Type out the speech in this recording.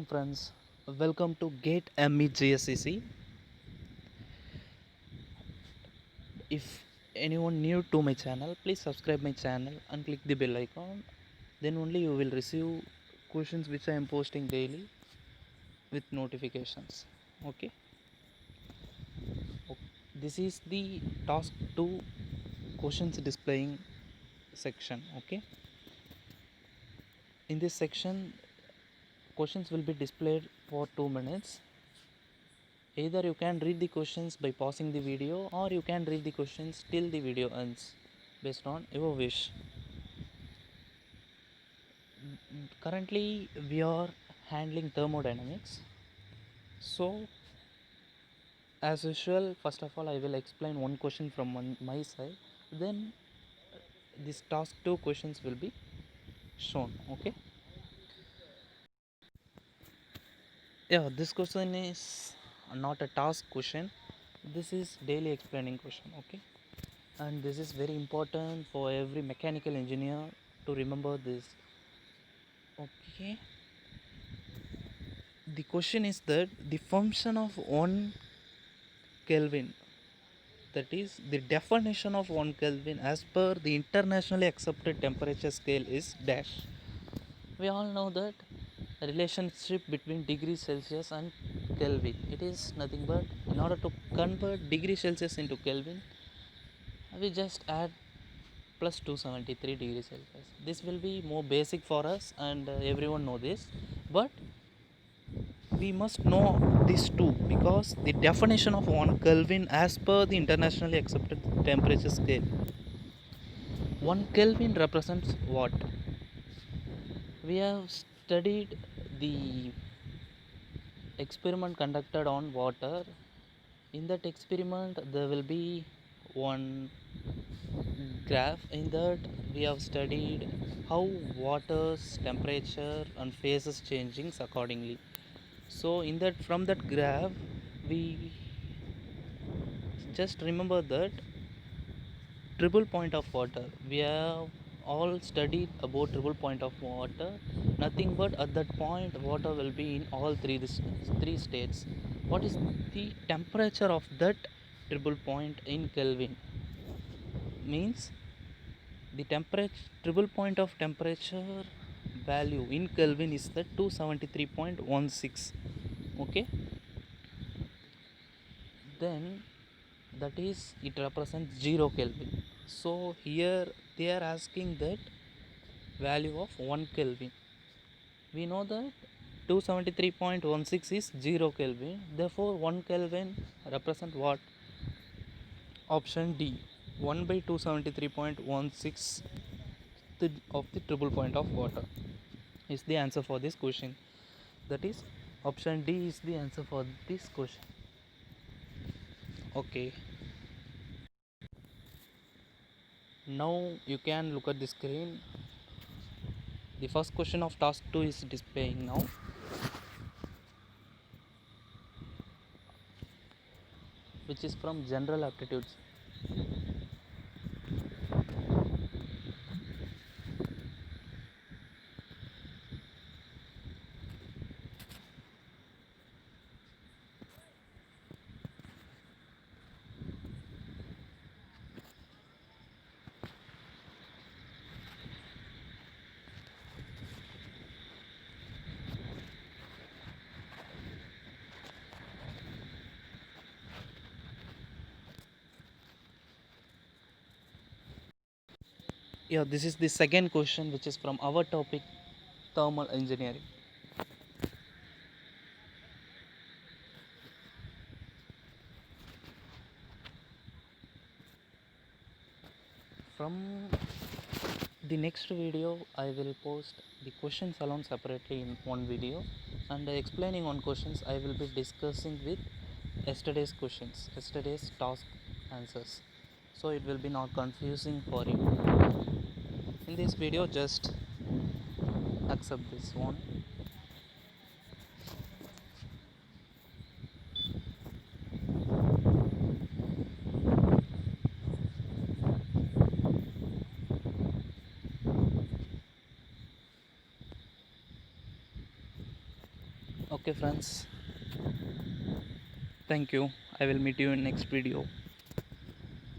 friends, welcome to Gate ME GSCC. If anyone new to my channel, please subscribe my channel and click the bell icon. Then only you will receive questions which I am posting daily with notifications. Okay. This is the task 2 questions displaying section. Okay. In this section, questions will be displayed for 2 minutes. Either you can read the questions by pausing the video, or you can read the questions till the video ends based on your wish. Currently we are handling thermodynamics, so as usual, first of all I will explain one question from my side, then this task 2 questions will be shown. Okay. Yeah, this question is not a task question, this is daily explaining question. Okay. And this is very important for every mechanical engineer to remember this. Okay. The question is that the function of 1 Kelvin, that is the definition of 1 Kelvin as per the internationally accepted temperature scale is dash. We all know that relationship between degree Celsius and Kelvin, it is nothing but in order to convert degree Celsius into Kelvin, we just add plus 273 degrees Celsius. This will be more basic for us, and everyone know this, but we must know this too, because the definition of 1 Kelvin as per the internationally accepted temperature scale, 1 Kelvin represents what? We have studied the experiment conducted on water. In that experiment there will be one graph. In that we have studied how water's temperature and phases changing accordingly. So in that, from that graph, we just remember that triple point of water, we have all studied about triple point of water. Nothing but at that point water will be in all three states. What is the temperature of that triple point in Kelvin? Means the temperature, triple point of temperature value in Kelvin is the 273.16. Okay. Then that is, it represents 0 Kelvin. So here they are asking that value of 1 Kelvin. We know that 273.16 is 0 Kelvin, therefore 1 Kelvin represent what? Option D, 1 by 273.16 of the triple point of water is the answer for this question. That is, option D is the answer for this question. Okay. Now you can look at the screen. The first question of task 2 is displaying now. Which is from general aptitudes. Yeah, this is the second question, which is from our topic, thermal engineering. From the next video I will post the questions alone separately in one video, and explaining on questions I will be discussing with yesterday's questions, yesterday's task answers, so it will be not confusing for you. In this video just accept this one. Okay friends, thank you. I will meet you in next video.